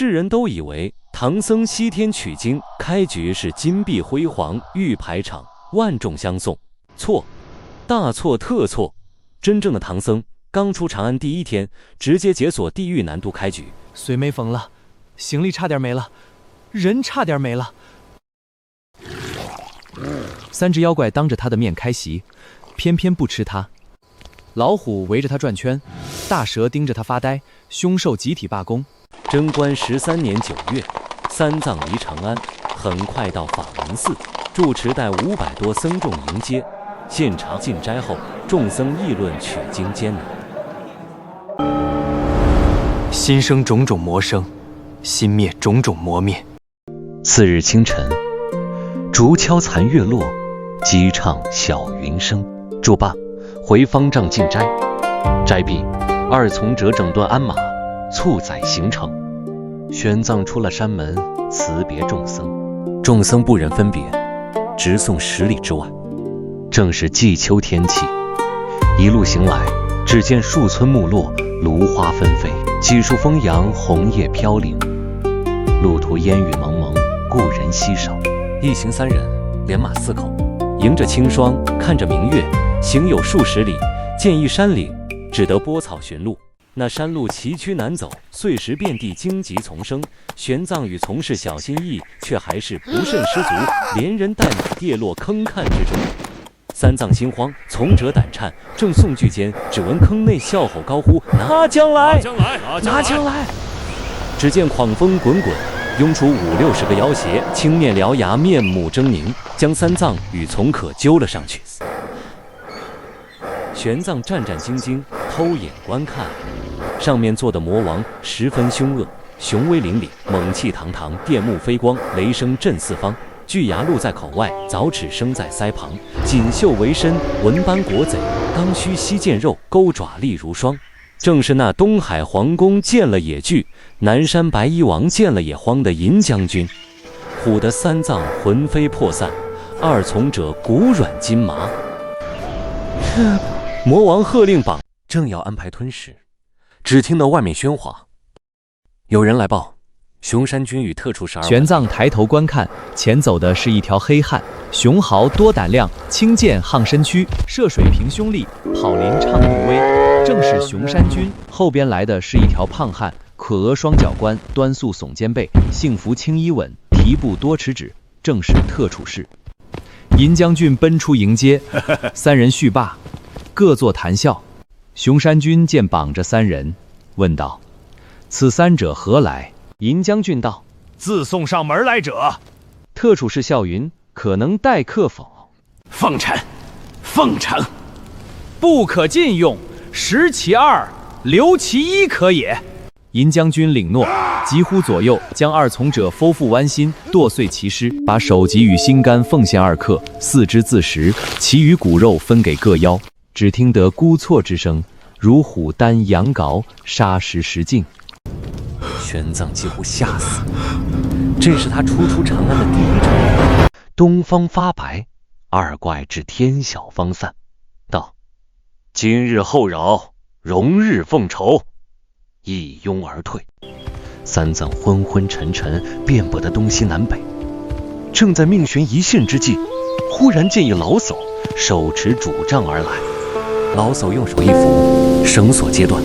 世人都以為唐僧西天取經開局是金碧輝煌、玉排場、萬眾相送，錯，大錯特錯！真正的唐僧剛出長安第一天，直接解鎖地獄難度開局，髓沒縫了，行李差點沒了，人差點沒了。3隻妖怪當着他的面開席，偏偏不吃他。老虎圍着他轉圈，大蛇盯着他發呆，凶獸集體罷工。貞觀13年9月，三藏離長安，很快到法門寺，住持帶500多僧眾迎接。現場進齋後，眾僧議論取經艱難。心生種種魔生，心滅種種魔滅。次日清晨，竹敲残月落，鸡唱小雲生。住罷，回方丈進齋。齋畢，二從者整頓鞍馬，簇載行程。玄奘出了山門，辭別眾僧。眾僧不忍分別，直送10里之外。正是季秋天氣，一路行來，只見樹村木落，蘆花紛飛，幾樹風揚，紅葉飄零。路途煙雨蒙蒙，故人稀少。一行3人，連馬4口，迎着清霜，看着明月，行有数十里，見一山嶺，只得撥草尋路。那山路崎嶇難走，碎石遍地，荊棘叢生。玄奘與從事小心翼翼，卻還是不慎失足，連人帶馬跌落坑坎之中。三藏心慌，從者膽顫，正誦句間，只聞坑內笑吼高呼：“拿槍來！拿槍來！”只見狂風滾滾，湧出50-60個妖邪，青面獠牙，面目猙獰，將三藏與從可揪了上去。玄奘戰戰兢兢，偷眼觀看，上面坐的魔王十分兇惡，雄威凜凜，猛氣堂堂，電幕飛光，雷聲震四方。巨牙露在口外，凿齒生在腮旁，錦繡圍身，紋斑裹賊，剛須膝見肉，鈎爪利如霜。正是那東海皇宮見了野懼，南山白衣王見了也慌的銀將軍，唬得三藏魂飛魄散，二從者骨軟筋麻。魔王喝令綁，正要安排吞食，只聽到外面喧嘩，有人來報。熊山君與特處12。玄奘抬頭觀看，前走的是一條黑漢，雄豪多膽量，輕劍夯身軀，涉水平胸力，跑林暢怒威，正是熊山君。後邊來的是一條胖漢，可額雙腳關，端肅聳肩背，幸服輕衣穩，提步多持指，正是特處士。银將軍奔出迎接，三人敘罷，各作談笑。熊山君見綁着3人，問道：“此3者何來？”銀將軍道：“自送上門來者。”特處士笑云：“可能待客否？”奉承，奉承。不可禁用，拾其2，留其1可也。银将軍領諾，急呼左右，將二從者剖腹剜心，剁碎其屍，把首級與心肝奉獻2克，4肢自食，其餘骨肉分給各妖。只聽得咕錯之聲，如虎丹羊羔，沙石石盡。玄奘幾乎嚇死，這是他初出長安的第一場。東方發白，二怪至天曉方散，道：“今日後擾，容日奉酬。”一擁而退。三藏昏昏沉沉，辨不得東西南北。正在命懸一線之際，忽然見一老叟手持拄杖而來，老叟用手一扶，繩索截斷。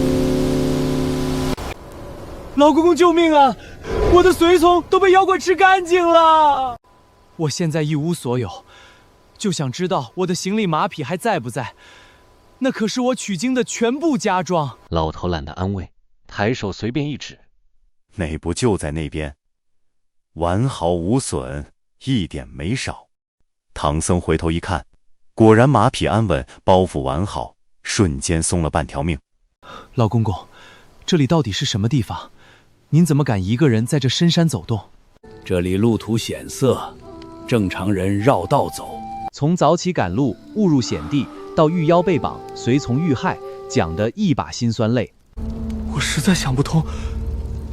老公公救命啊！我的隨從都被妖怪吃乾淨了，我現在一無所有，就想知道我的行李馬匹還在不在，那可是我取經的全部家裝。老頭懶得安慰，抬手隨便一指，那部就在那邊，完好無損，一點沒少。唐僧回頭一看，果然馬匹安穩，包袱完好，瞬間鬆了半條命。老公公，這裡到底是什麼地方？您怎麼敢一個人在這深山走動？這裡路途險塞，正常人繞道走。從早起趕路，誤入險地，到遇妖被綁，隨從遇害，講得一把辛酸淚。我實在想不通，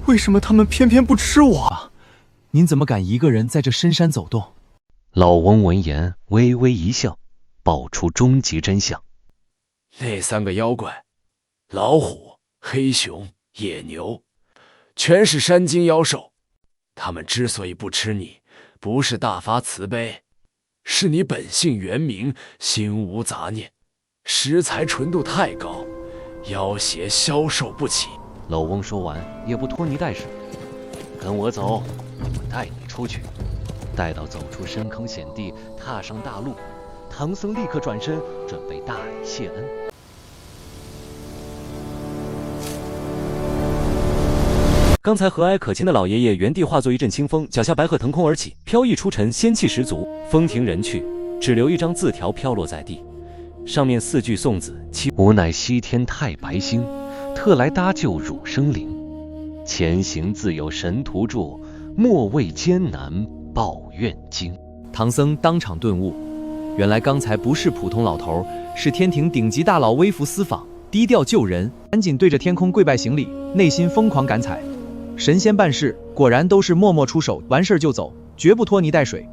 為什麼他們偏偏不吃我？您怎麼敢一個人在這深山走動？老翁聞言微微一笑，報出終極真相。那3個妖怪，老虎、黑熊、野牛，全是山精妖獸。他們之所以不吃你，不是大發慈悲，是你本性圓明，心無雜念，食材纯度太高，妖邪消受不起。老翁说完，也不拖泥带水，跟我走，我带你出去。待到走出深坑险地，踏上大路，唐僧立刻轉身，準備大禮謝恩。剛才和藹可親的老爺爺原地化作一陣清風，腳下白鶴騰空而起，飄逸出塵，仙氣十足。風停人去，只留一張字條飄落在地，上面4句宋字：吾乃西天太白星，特來搭救汝生靈。前行自有神途助，莫畏艱難報怨經。唐僧當場頓悟，原來剛才不是普通老頭，是天庭頂級大佬微服私訪，低調救人，趕緊對着天空跪拜行禮，內心瘋狂感慨。神仙辦事果然都是默默出手，完事就走，絕不拖泥帶水。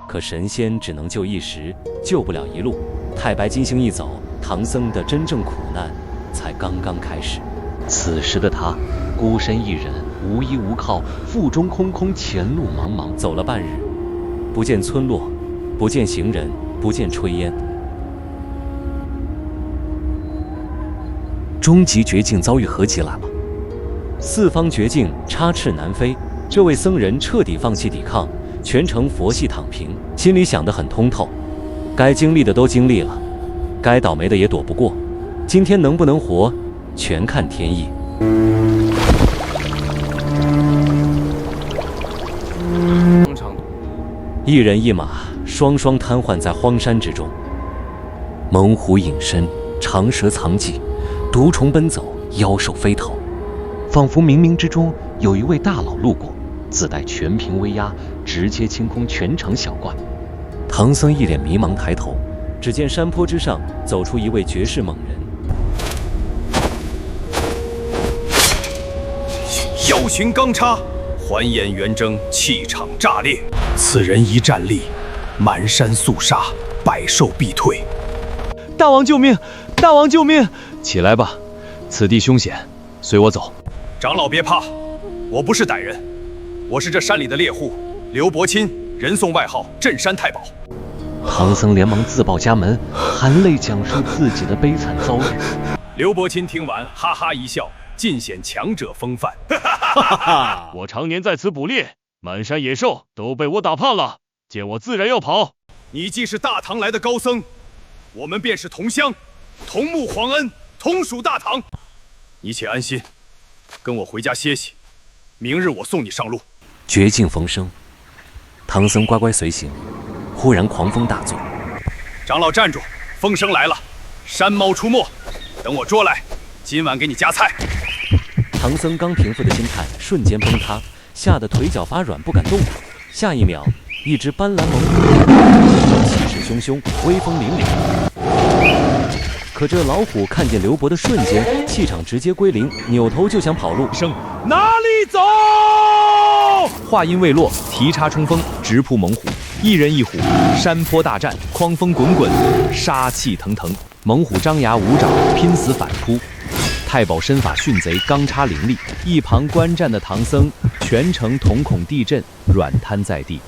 可神仙只能救一時，救不了一路。太白金星一走，唐僧的真正苦难才刚刚開始。此時的他孤身一人，無依無靠，腹中空空，前路茫茫。走了半日，不見村落，不見行人，不見炊煙。終極絕境遭遇何急來了？四方絕境，插翅難飛。這位僧人徹底放棄抵抗，全程佛系躺平，心裡想得很通透。該經歷的都經歷了，該倒霉的也躲不過。今天能不能活，全看天意。一人一馬，雙雙癱瘓在荒山之中。猛虎隱身，長蛇藏跡，毒蟲奔走，妖獸飛逃。仿佛冥冥之中有一位大佬路過，自帶全屏威壓，直接清空全場小怪。唐僧一臉迷茫抬頭，只見山坡之上走出一位絕世猛人。妖群剛插，環眼圓睜，氣場炸裂。此人一站立，滿山肅殺，百獸必退。大王救命！大王救命！起來吧，此地凶險，隨我走。長老別怕，我不是歹人，我是這山裡的獵戶劉伯欽，人送外號鎮山太保。唐僧連忙自報家門，含淚講述自己的悲慘遭遇。劉伯欽聽完哈哈一笑，盡顯強者風範。我常年在此捕獵，滿山野獸都被我打怕了，見我自然要跑。你既是大唐來的高僧，我們便是同鄉，同沐皇恩，同屬大唐。你且安心，跟我回家歇息，明日我送你上路。絕境逢生，唐僧乖乖隨行。忽然狂風大作，長老站住！風聲來了，山貓出沒，等我捉來，今晚給你加菜。唐僧剛平復的心態瞬間崩塌，嚇得腿腳發軟，不敢動彈。下一秒，一隻斑斕猛虎氣勢洶洶，威風凜凜。可這老虎看見劉伯的瞬間，氣場直接歸零，扭頭就想跑路。生哪裡走？話音未落，提叉衝鋒，直撲猛虎。一人一虎，山坡大戰，狂風滾滾，殺氣騰騰。猛虎張牙舞爪，拼死反撲。太保身法迅賊，鋼叉凌厲。一旁觀戰的唐僧全程瞳孔地震，軟癱在地。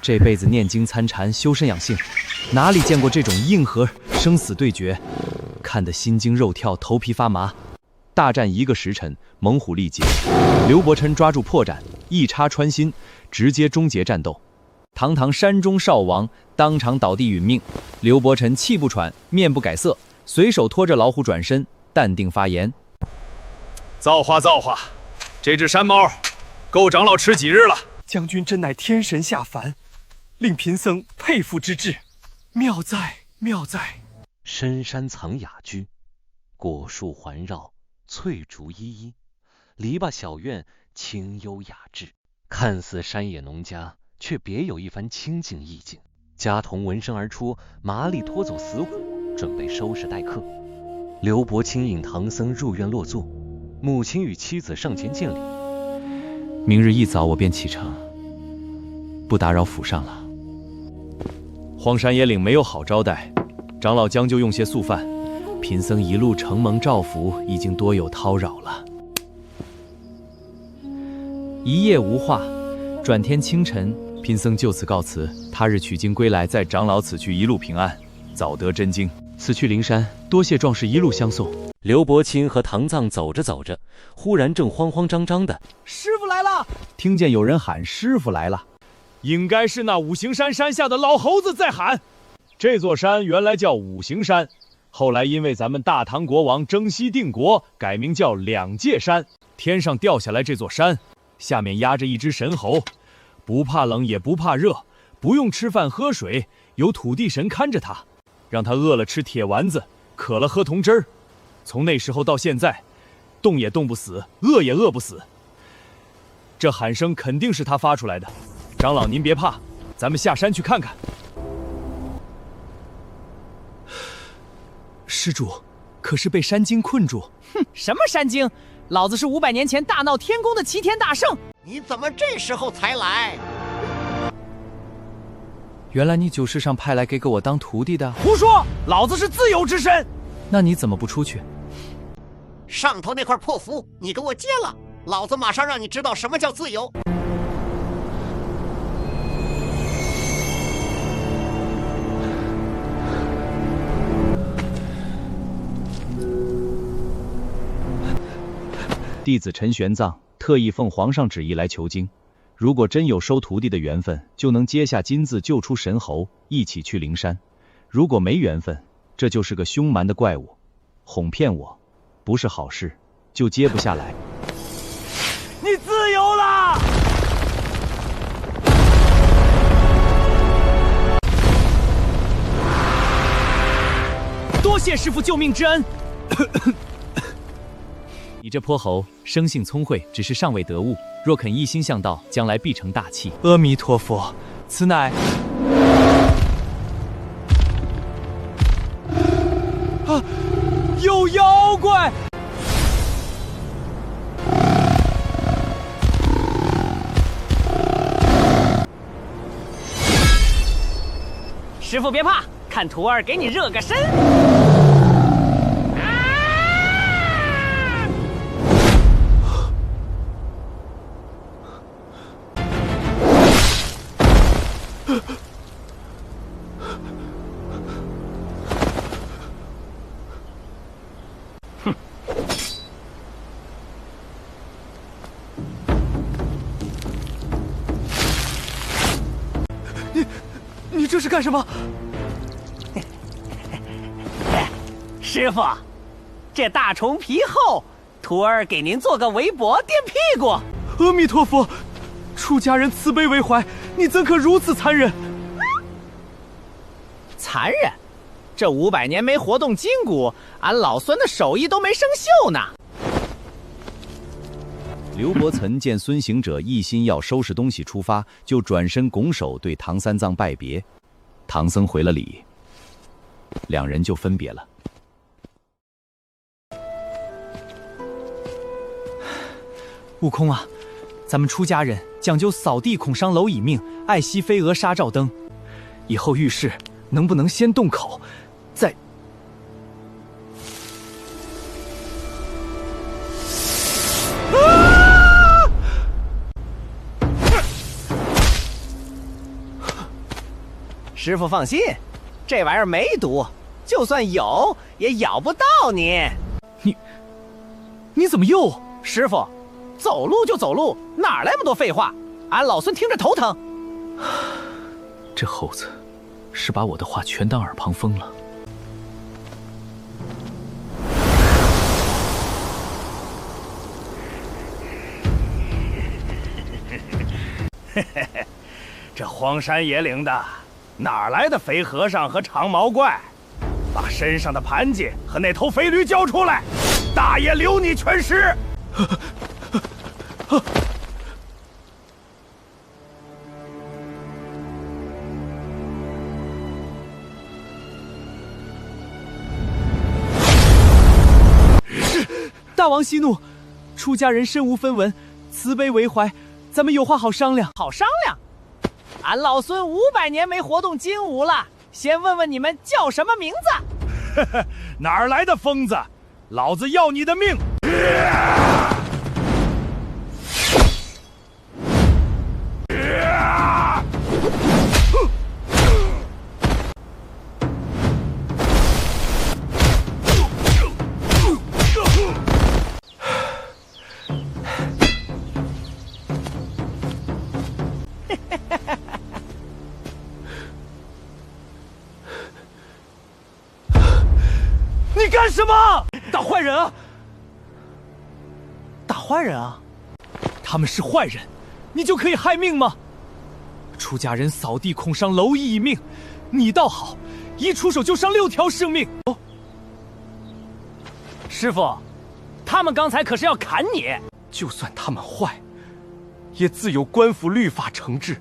這輩子念經參禪，修身養性，哪裡見過這種硬核生死對決，看得心驚肉跳，頭皮發麻。大戰1個時辰，猛虎力竭，劉伯欽抓住破綻，一叉穿心，直接終結戰鬥。堂堂山中少王當場倒地殒命，劉伯欽氣不喘，面不改色，隨手拖着老虎轉身，淡定發言：造化造化，這隻山貓夠長老吃幾日了？將軍真乃天神下凡，令貧僧佩服之至，妙哉妙哉！深山藏雅居，果樹環繞，翠竹依依，籬笆小院，清幽雅致。看似山野農家，卻別有一番清靜意境。家童聞聲而出，麻利拖走死虎，準備收拾待客。劉伯欽引唐僧入院落座，母親與妻子上前見禮。明日一早我便啟程，不打擾府上了。荒山野嶺沒有好招待，長老將就用些素飯。貧僧一路承蒙照拂，已經多有叨擾了。一夜無話。轉天清晨，貧僧就此告辭。他日取經歸來，在長老此去一路平安，早得真經。此去靈山，多謝壯士一路相送。劉伯欽和唐藏走着走着，忽然正慌慌張张的，師傅來了！聽見有人喊師傅來了，應該是那五行山山下的老猴子在喊。這座山原來叫五行山，後來因為咱們大唐國王征西定國，改名叫兩界山。天上掉下來這座山，下面壓着一隻神猴，不怕冷也不怕熱，不用吃飯喝水，有土地神看着他，讓他餓了吃鐵丸子，渴了喝銅汁兒。從那時候到現在，動也動不死，餓也餓不死。這喊聲肯定是他發出來的。長老您別怕，咱們下山去看看。施主，可是被山精困住？哼，什麼山精？老子是500年前大闹天宫的齐天大圣。你怎麼這時候才來？原來你九世上派來給我當徒弟的？胡說！老子是自由之身。那你怎麼不出去？上头那塊破符，你給我接了，老子馬上讓你知道什麼叫自由。弟子陈玄奘特意奉皇上旨意來求經，如果真有收徒弟的緣分，就能接下金字救出神猴，一起去靈山；如果沒緣分，這就是個兇蠻的怪物，哄騙我，不是好事，就接不下來。你自由了！多謝師父救命之恩。你這潑猴，生性聰慧，只是尚未得悟。若肯一心向道，將來必成大器。阿彌陀佛，此乃……啊，有妖怪！師父別怕，看徒兒給你熱個身。你这是干什么？師父，這大蟲皮厚，徒兒給您做個圍脖墊屁股。阿彌陀佛，出家人慈悲為懷，你怎可如此殘忍？殘忍？這500年沒活動筋骨，俺老孫的手藝都沒生鏽呢。劉伯岑見孫行者一心要收拾東西出發，就轉身拱手對唐三藏拜別。唐僧回了禮，兩人就分別了。悟空啊，咱們出家人講究掃地孔傷螻蟻命，愛惜飛蛾殺照燈。以後遇事能不能先動口，再……師父放心，這玩意兒沒毒，就算有也咬不到你。你怎麼又？師父，走路就走路，哪來那麼多廢話？俺老孫聽着頭疼。這猴子是把我的話全當耳旁風了。這荒山野嶺的，哪來的肥和尚和長毛怪？把身上的盤纏和那頭肥驢交出來，大爺留你全屍！大王息怒，出家人身無分文，慈悲為懷，咱們有話好商量。好商量。俺老孫500年沒活動筋骨了，先問問你們叫什麼名字？哪兒來的瘋子？老子要你的命！干什麼？打壞人啊！打壞人啊！他們是壞人，你就可以害命嗎？出家人掃地恐傷螻蟻一命，你倒好，一出手就傷6條生命。哦，师傅，他們刚才可是要砍你。就算他們壞，也自有官府律法懲治，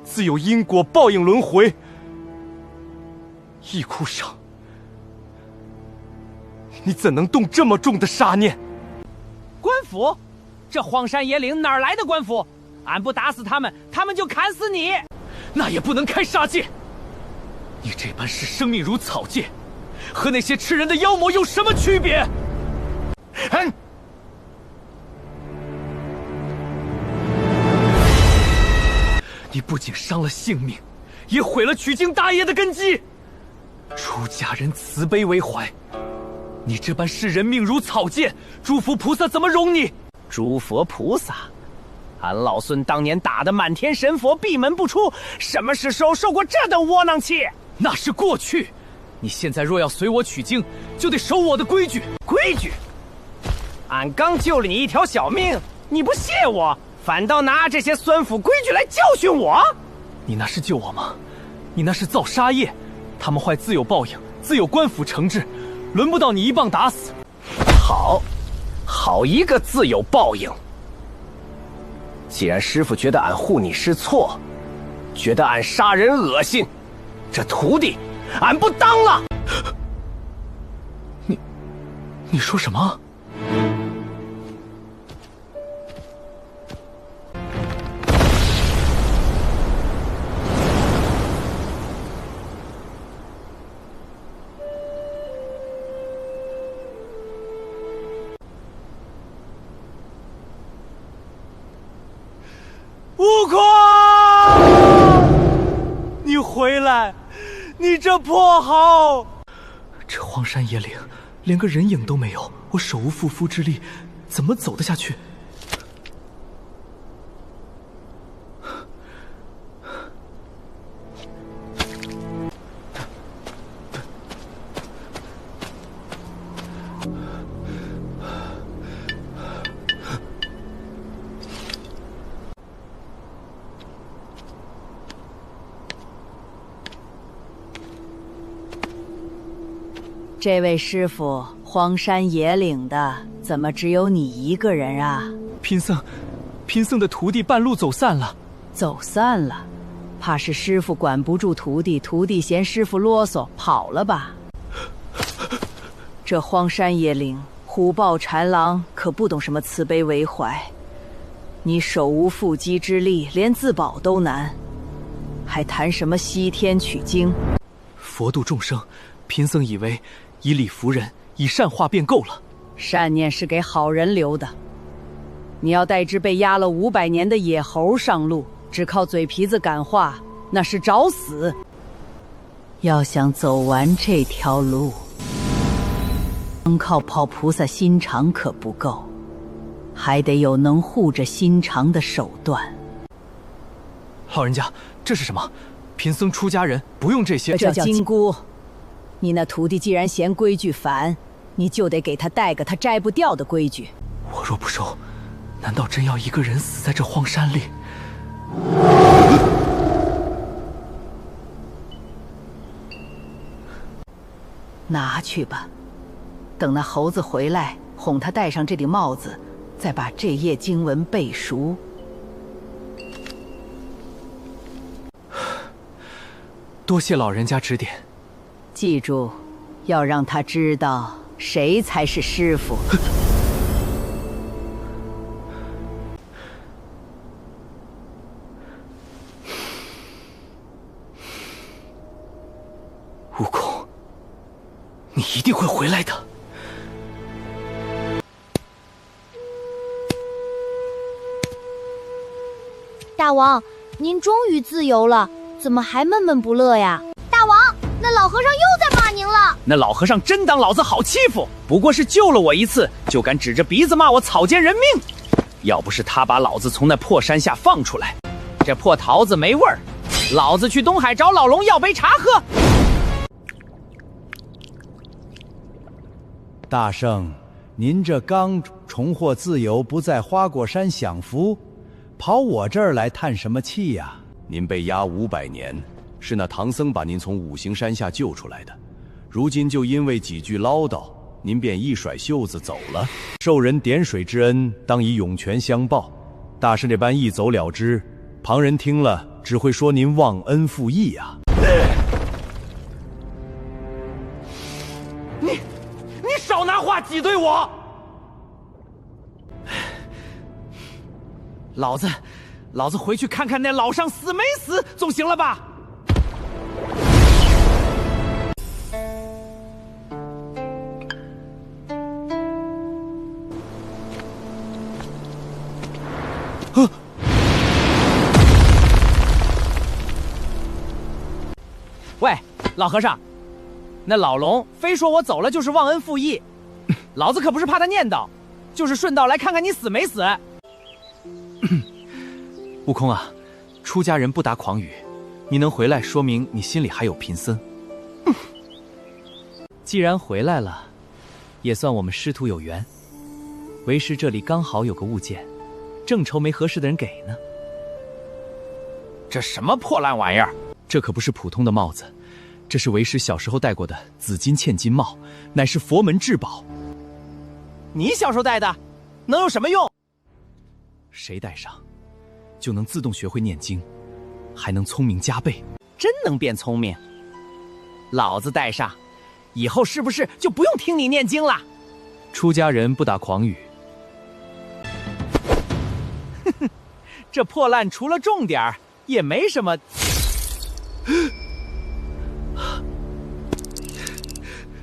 自有因果報應輪迴。一哭傷，你怎能動這麼重的殺念？官府？這荒山野嶺哪兒來的官府？俺不打死他們，他們就砍死你。那也不能開殺戒。你這般視生命如草芥，和那些吃人的妖魔有什麼區別？你不僅傷了性命，也毀了取經大業的根基。出家人慈悲為懷，你這般視人命如草芥，諸佛菩薩怎麼容你？諸佛菩薩，俺老孫當年打得滿天神佛閉門不出，什麼時候受過這等窩囊氣？那是過去，你現在若要隨我取經，就得守我的規矩。規矩？俺剛救了你一條小命，你不謝我，反倒拿這些酸腐規矩來教訓我？你那是救我嗎？你那是造殺業，他們壞自有報應，自有官府懲治，輪不到你一棒打死。好一個自有報應！既然師父覺得俺護你是錯，覺得俺殺人惡心，這徒弟俺不當了。你說什麼？悟空，你回来！你这破耗！这荒山野岭，连個人影都沒有，我手無縛夫之力，怎麼走得下去？這位師傅，荒山野嶺的，怎麼只有你一個人啊？貧僧的徒弟半路走散了。走散了，怕是師傅管不住徒弟，徒弟嫌師傅囉嗦，跑了吧？這荒山野嶺，虎豹豺狼可不懂什麼慈悲為懷。你手無縛雞之力，連自保都難，還談什麼西天取經？佛度眾生，貧僧以為以理服人，以善化便夠了。善念是給好人留的。你要帶只被壓了500年的野猴上路，只靠嘴皮子感化，那是找死。要想走完這條路，光靠跑菩薩心腸可不夠，還得有能護着心腸的手段。老人家，這是什麼？貧僧出家人不用這些。這叫金箍。你那徒弟既然嫌規矩煩，你就得給他帶個他摘不掉的規矩。我若不收，難道真要一個人死在這荒山裡？拿去吧，等那猴子回來，哄他戴上這頂帽子，再把這頁經文背熟。多謝老人家指點。記住，要讓他知道誰才是師父。悟空，你一定會回來的。大王，您終於自由了，怎麼還悶悶不樂呀？大王，那老和尚又在罵您了。那老和尚真當老子好欺負，不過是救了我一次，就敢指着鼻子罵我草菅人命。要不是他把老子從那破山下放出來，這破桃子沒味兒，老子去東海找老龍要杯茶喝。大圣，您这刚重获自由，不在花果山享福，跑我这儿来叹什麼氣呀？您被押500年，是那唐僧把您從五行山下救出來的。如今就因為幾句嘮叨，您便一甩袖子走了。受人點水之恩，當以湧泉相報。大聖這般一走了之，旁人聽了只會說您忘恩負義呀。你少拿話擠兌我！老子回去看看那老上死沒死，總行了吧？喂，老和尚，那老龙非說我走了就是忘恩負義，老子可不是怕他念叨，就是順道來看看你死沒死。悟空啊，出家人不打誑語，你能回來，說明你心裡還有貧僧。既然回來了，也算我們師徒有緣。為師這裡剛好有個物件，正愁沒合適的人給呢。這什麼破爛玩意兒？這可不是普通的帽子，這是為師小時候戴過的紫金嵌金帽，乃是佛門至寶。你小時候戴的，能有什麼用？誰戴上就能自動學會念經，還能聰明加倍。真能變聰明？老子戴上，以後是不是就不用聽你念經了？出家人不打誑語。哼哼，這破爛除了重點兒，也沒什麼。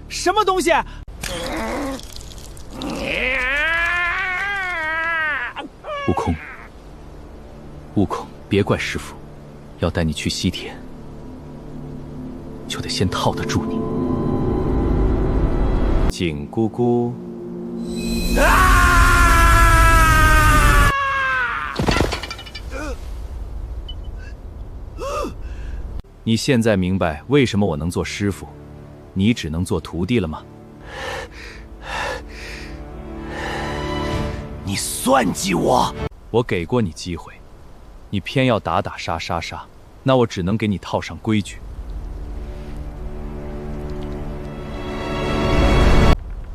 什麼東西？悟空，別怪師父，要帶你去西天，就得先套得住你。景姑姑。你現在明白為什麼我能做師父，你只能做徒弟了嗎？你算計我！我給過你機會，你偏要打打殺殺殺，那我只能給你套上規矩。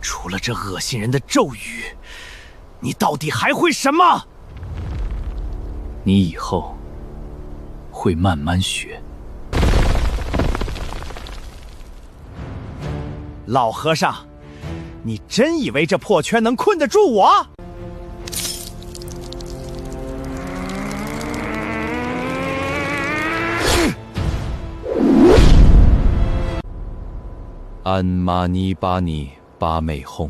除了這惡心人的咒語，你到底還會什麼？你以後會慢慢學。老和尚，你真以為這破圈能困得住我？安瑪尼巴尼巴美哄。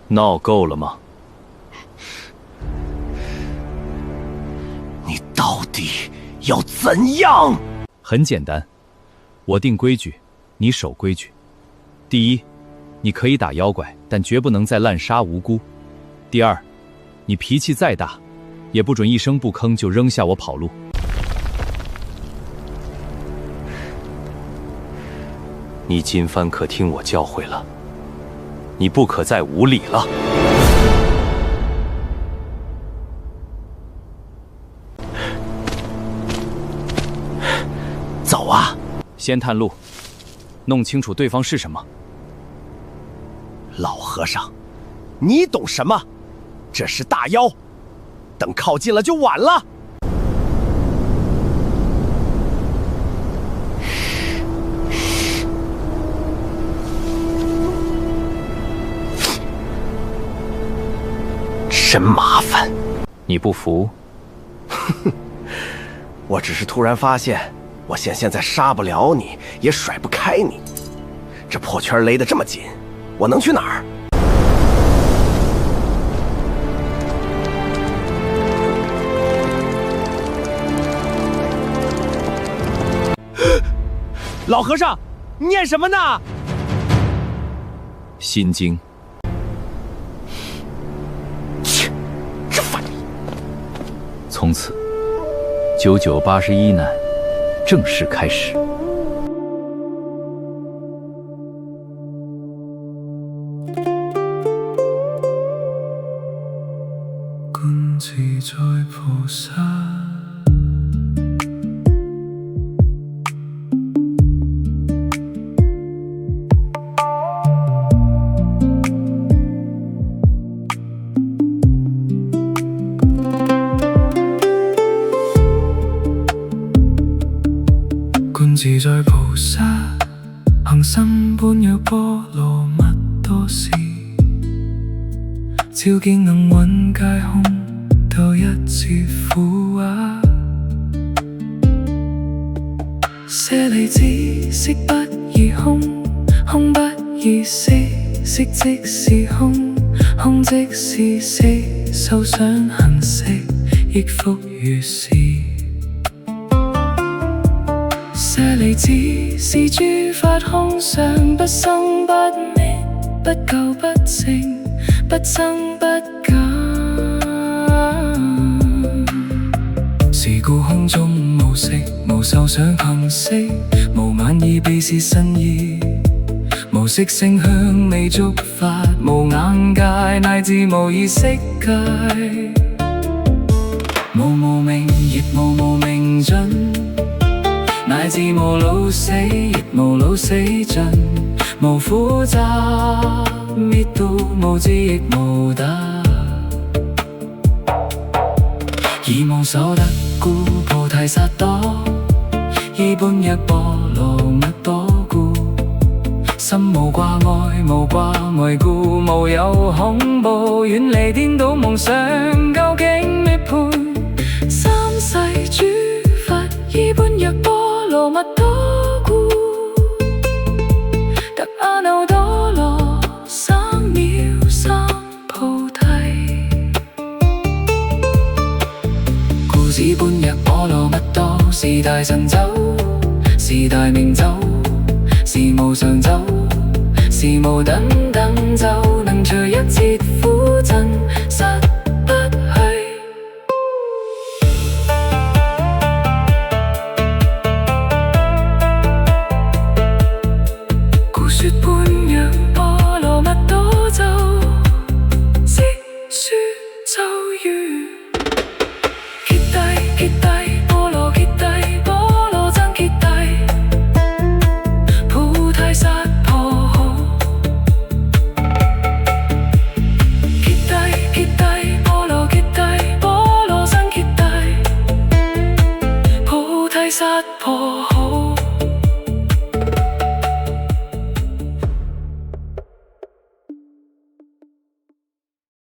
鬧夠了嗎？你到底要怎樣？很簡單，我定規矩，你守規矩。第一，你可以打妖怪，但絕不能再濫殺無辜。第二，你脾氣再大，也不准一聲不吭就扔下我跑路。你今番可聽我教誨了，你不可再無禮了。走啊！先探路，弄清楚對方是什麼。老和尚，你懂什麼？這是大妖，等靠近了就晚了。真麻煩。你不服？我只是突然發現，我現在殺不了你，也甩不開你。這破圈勒得這麼緊，我能去哪兒？老和尚，念什麼呢？心經。切，这反從此9981難正式開始。觀自在菩薩，觀自在菩薩，行深般有波羅蜜多時，照見能蘊皆空，到一切苦話。舍利子，色不異空，空不異色，色即是空，空即是色，受想行識，亦復如是。舍利子，是諸法空相，不生不滅，不垢不淨，不增不減。是故空中無色，無受想行識，無眼耳鼻舌身意，無色聲香味觸法，無眼界乃至無意識界，無明亦無明盡，乃至無老死亦無老死盡，無苦集滅度，無智亦無得，以無所得故菩提薩埵，依般若波羅蜜多故，心無掛礙，無掛礙故，無有恐怖，遠離顛倒夢想，究竟涅槃。三世諸佛依般若波羅蜜多故，得阿耨多羅三藐三菩提。故此般若波羅蜜多是大神咒，是大明咒，是無上咒，是無等等咒，能除一切苦塵，實不虛。故說般若波羅蜜多咒，是說咒語。揭諦揭諦波羅揭諦波羅僧揭諦，菩提薩婆訶。揭諦揭諦波羅揭諦波羅僧揭諦，菩提薩婆訶。